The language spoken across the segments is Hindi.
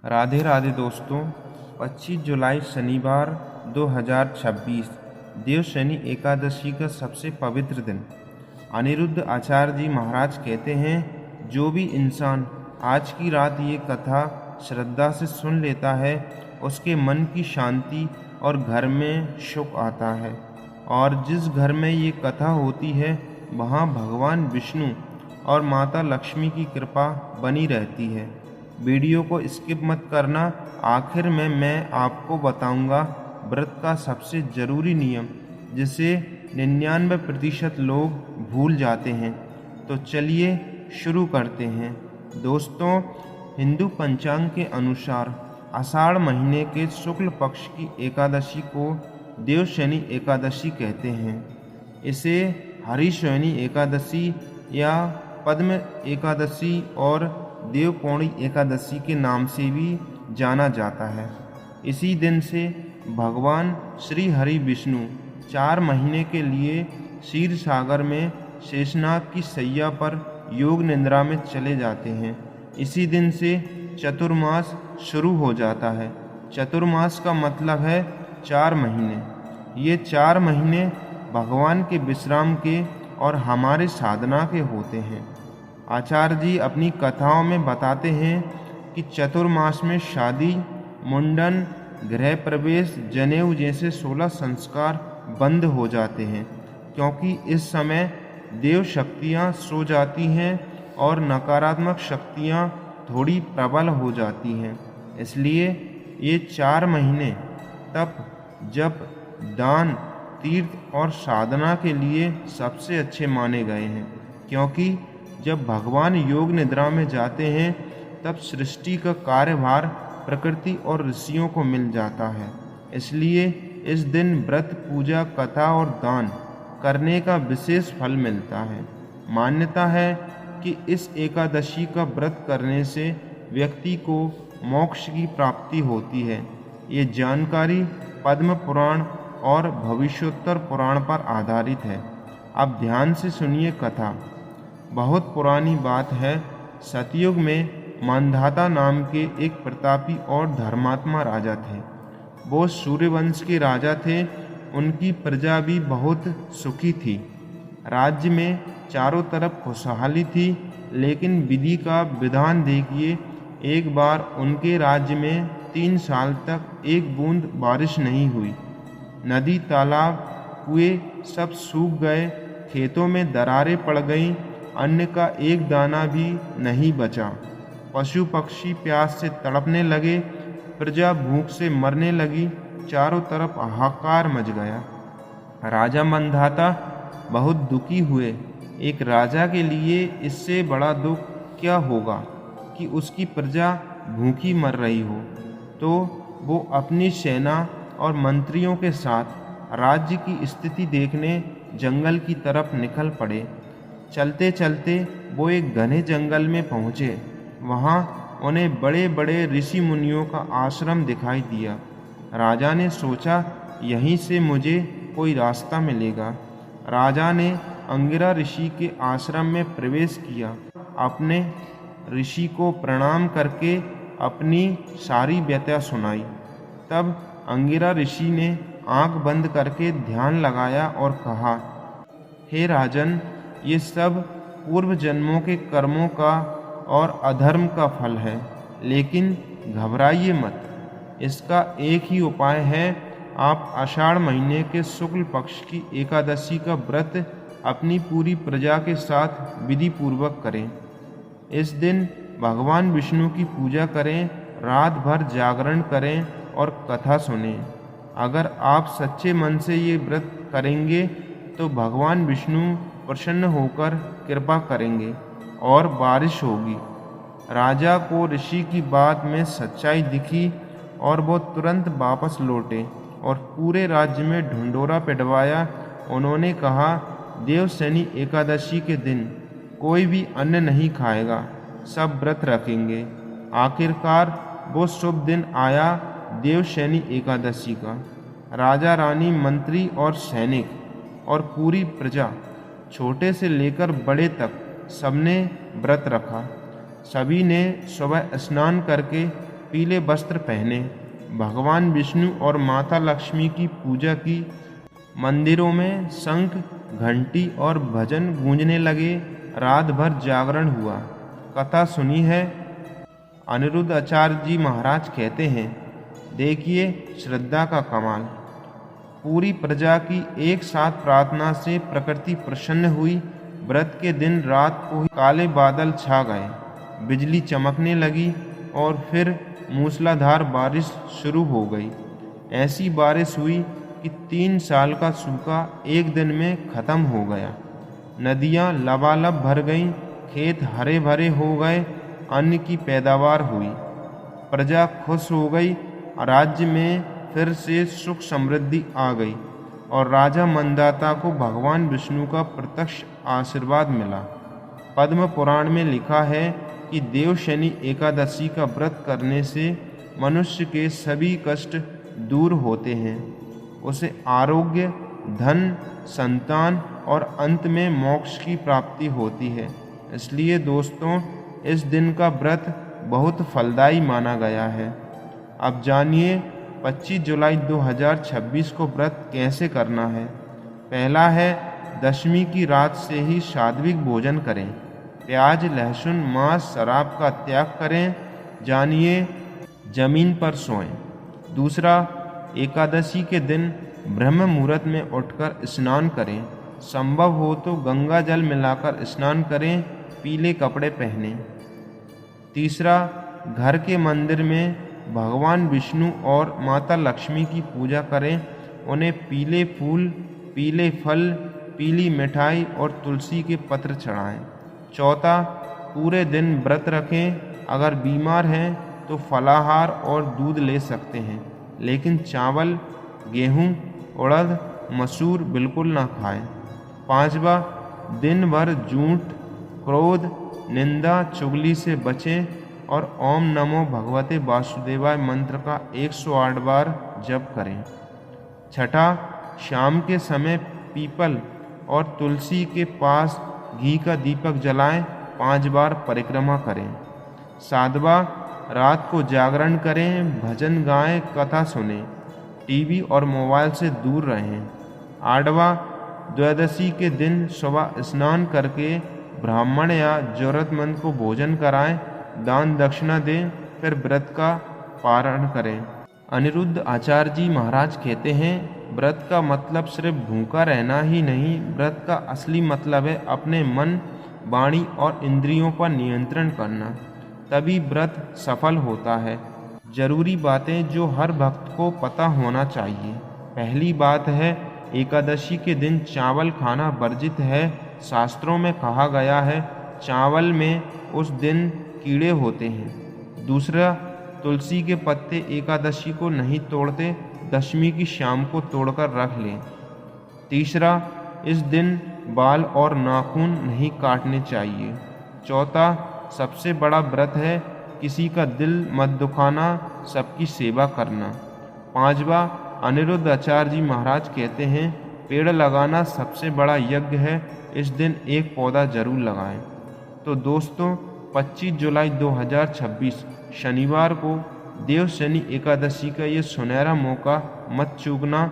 राधे राधे दोस्तों। 25 जुलाई शनिवार 2026 देव शनि एकादशी का सबसे पवित्र दिन। अनिरुद्ध आचार्य जी महाराज कहते हैं, जो भी इंसान आज की रात ये कथा श्रद्धा से सुन लेता है उसके मन की शांति और घर में सुख आता है। और जिस घर में ये कथा होती है वहाँ भगवान विष्णु और माता लक्ष्मी की कृपा बनी रहती है। वीडियो को स्किप मत करना। आखिर में मैं आपको बताऊंगा व्रत का सबसे ज़रूरी नियम जिसे 99% लोग भूल जाते हैं। तो चलिए शुरू करते हैं। दोस्तों, हिंदू पंचांग के अनुसार आषाढ़ महीने के शुक्ल पक्ष की एकादशी को देव शनि एकादशी कहते हैं। इसे हरिशयनी एकादशी या पद्म एकादशी और देवपौड़ी एकादशी के नाम से भी जाना जाता है। इसी दिन से भगवान श्री हरि विष्णु 4 महीने के लिए क्षीर सागर में शेषनाग की सैया पर योग निद्रा में चले जाते हैं। इसी दिन से चतुर्मास शुरू हो जाता है। चतुर्मास का मतलब है 4 महीने। ये 4 महीने भगवान के विश्राम के और हमारे साधना के होते हैं। आचार्य जी अपनी कथाओं में बताते हैं कि चतुर्मास में शादी, मुंडन, गृह प्रवेश, जनेऊ जैसे 16 संस्कार बंद हो जाते हैं, क्योंकि इस समय देव शक्तियाँ सो जाती हैं और नकारात्मक शक्तियाँ थोड़ी प्रबल हो जाती हैं। इसलिए ये 4 महीने तप, जप, दान, तीर्थ और साधना के लिए सबसे अच्छे माने गए हैं, क्योंकि जब भगवान योग निद्रा में जाते हैं तब सृष्टि का कार्यभार प्रकृति और ऋषियों को मिल जाता है। इसलिए इस दिन व्रत, पूजा, कथा और दान करने का विशेष फल मिलता है। मान्यता है कि इस एकादशी का व्रत करने से व्यक्ति को मोक्ष की प्राप्ति होती है। ये जानकारी पद्म पुराण और भविष्योत्तर पुराण पर आधारित है। अब ध्यान से सुनिए कथा। बहुत पुरानी बात है। सतयुग में मांधाता नाम के एक प्रतापी और धर्मात्मा राजा थे। वो सूर्यवंश के राजा थे। उनकी प्रजा भी बहुत सुखी थी। राज्य में चारों तरफ खुशहाली थी। लेकिन विधि का विधान देखिए, एक बार उनके राज्य में 3 साल तक एक बूंद बारिश नहीं हुई। नदी, तालाब, कुएं सब सूख गए। खेतों में दरारें पड़ गईं। अन्न का एक दाना भी नहीं बचा। पशु पक्षी प्यास से तड़पने लगे। प्रजा भूख से मरने लगी। चारों तरफ हाहाकार मच गया। राजा मंधाता बहुत दुखी हुए। एक राजा के लिए इससे बड़ा दुख क्या होगा कि उसकी प्रजा भूखी मर रही हो। तो वो अपनी सेना और मंत्रियों के साथ राज्य की स्थिति देखने जंगल की तरफ निकल पड़े। चलते चलते वो एक घने जंगल में पहुँचे। वहाँ उन्हें बड़े बड़े ऋषि मुनियों का आश्रम दिखाई दिया। राजा ने सोचा, यहीं से मुझे कोई रास्ता मिलेगा। राजा ने अंगिरा ऋषि के आश्रम में प्रवेश किया। अपने ऋषि को प्रणाम करके अपनी सारी व्यथा सुनाई। तब अंगिरा ऋषि ने आंख बंद करके ध्यान लगाया और कहा, हे राजन, ये सब पूर्व जन्मों के कर्मों का और अधर्म का फल है। लेकिन घबराइए मत। इसका एक ही उपाय है। आप आषाढ़ महीने के शुक्ल पक्ष की एकादशी का व्रत अपनी पूरी प्रजा के साथ विधि पूर्वक करें। इस दिन भगवान विष्णु की पूजा करें, रात भर जागरण करें और कथा सुनें। अगर आप सच्चे मन से ये व्रत करेंगे तो भगवान विष्णु प्रसन्न होकर कृपा करेंगे और बारिश होगी। राजा को ऋषि की बात में सच्चाई दिखी और वो तुरंत वापस लौटे और पूरे राज्य में ढिंढोरा पिटवाया। उन्होंने कहा, देव शनि एकादशी के दिन कोई भी अन्न नहीं खाएगा, सब व्रत रखेंगे। आखिरकार वो शुभ दिन आया, देव शनि एकादशी का। राजा, रानी, मंत्री और सैनिक और पूरी प्रजा, छोटे से लेकर बड़े तक, सबने व्रत रखा। सभी ने सुबह स्नान करके पीले वस्त्र पहने। भगवान विष्णु और माता लक्ष्मी की पूजा की। मंदिरों में शंख, घंटी और भजन गूंजने लगे। रात भर जागरण हुआ। कथा सुनी है। अनिरुद्ध आचार्य जी महाराज कहते हैं, देखिए श्रद्धा का कमाल। पूरी प्रजा की एक साथ प्रार्थना से प्रकृति प्रसन्न हुई। व्रत के दिन रात को ही काले बादल छा गए, बिजली चमकने लगी और फिर मूसलाधार बारिश शुरू हो गई। ऐसी बारिश हुई कि 3 साल का सूखा एक दिन में खत्म हो गया। नदियाँ लबालब भर गईं, खेत हरे भरे हो गए, अन्न की पैदावार हुई, प्रजा खुश हो गई। राज्य में फिर से सुख समृद्धि आ गई और राजा मंदाता को भगवान विष्णु का प्रत्यक्ष आशीर्वाद मिला। पद्म पुराण में लिखा है कि देवशनि एकादशी का व्रत करने से मनुष्य के सभी कष्ट दूर होते हैं। उसे आरोग्य, धन, संतान और अंत में मोक्ष की प्राप्ति होती है। इसलिए दोस्तों, इस दिन का व्रत बहुत फलदायी माना गया है। अब जानिए 25 जुलाई 2026 को व्रत कैसे करना है। पहला है, दशमी की रात से ही सात्विक भोजन करें। प्याज, लहसुन, मांस, शराब का त्याग करें। जानिए, जमीन पर सोएं। दूसरा, एकादशी के दिन ब्रह्म मुहूर्त में उठकर स्नान करें। संभव हो तो गंगा जल मिलाकर स्नान करें। पीले कपड़े पहनें। तीसरा, घर के मंदिर में भगवान विष्णु और माता लक्ष्मी की पूजा करें। उन्हें पीले फूल, पीले फल, पीली मिठाई और तुलसी के पत्र चढ़ाएं। चौथा, पूरे दिन व्रत रखें। अगर बीमार हैं तो फलाहार और दूध ले सकते हैं, लेकिन चावल, गेहूं, उड़द, मसूर बिल्कुल ना खाएं। पांचवा, दिन भर झूठ, क्रोध, निंदा, चुगली से बचें और ओम नमो भगवते वासुदेवाय मंत्र का 108 बार जप करें। छठा, शाम के समय पीपल और तुलसी के पास घी का दीपक जलाएं। 5 बार परिक्रमा करें। सातवां, रात को जागरण करें, भजन गाएं, कथा सुनें, टीवी और मोबाइल से दूर रहें। आठवां, द्वादशी के दिन सुबह स्नान करके ब्राह्मण या जरूरतमंद को भोजन कराएं, दान दक्षिणा दें, फिर व्रत का पारण करें। अनिरुद्ध आचार्य जी महाराज कहते हैं, व्रत का मतलब सिर्फ भूखा रहना ही नहीं, व्रत का असली मतलब है अपने मन, वाणी और इंद्रियों पर नियंत्रण करना। तभी व्रत सफल होता है। जरूरी बातें जो हर भक्त को पता होना चाहिए। पहली बात है, एकादशी के दिन चावल खाना वर्जित है। शास्त्रों में कहा गया है, चावल में उस दिन कीड़े होते हैं। दूसरा, तुलसी के पत्ते एकादशी को नहीं तोड़ते, दशमी की शाम को तोड़कर रख लें। तीसरा, इस दिन बाल और नाखून नहीं काटने चाहिए। चौथा, सबसे बड़ा व्रत है किसी का दिल मत दुखाना, सबकी सेवा करना। पांचवा, अनिरुद्ध आचार्य जी महाराज कहते हैं, पेड़ लगाना सबसे बड़ा यज्ञ है, इस दिन एक पौधा जरूर लगाएं। तो दोस्तों, 25 जुलाई 2026 शनिवार को देवशनि एकादशी का ये सुनहरा मौका मत चूकना।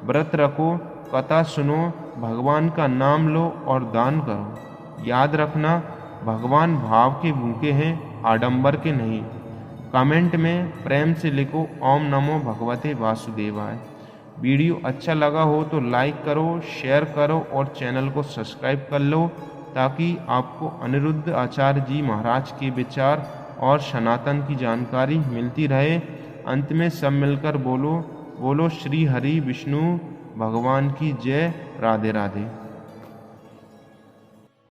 व्रत रखो, कथा सुनो, भगवान का नाम लो और दान करो। याद रखना, भगवान भाव के भूखे हैं, आडंबर के नहीं। कमेंट में प्रेम से लिखो, ओम नमो भगवते वासुदेवाय। वीडियो अच्छा लगा हो तो लाइक करो, शेयर करो और चैनल को सब्सक्राइब कर लो, ताकि आपको अनिरुद्ध आचार्य जी महाराज के विचार और सनातन की जानकारी मिलती रहे। अंत में सब मिलकर बोलो, बोलो श्री हरि विष्णु भगवान की जय। राधे राधे।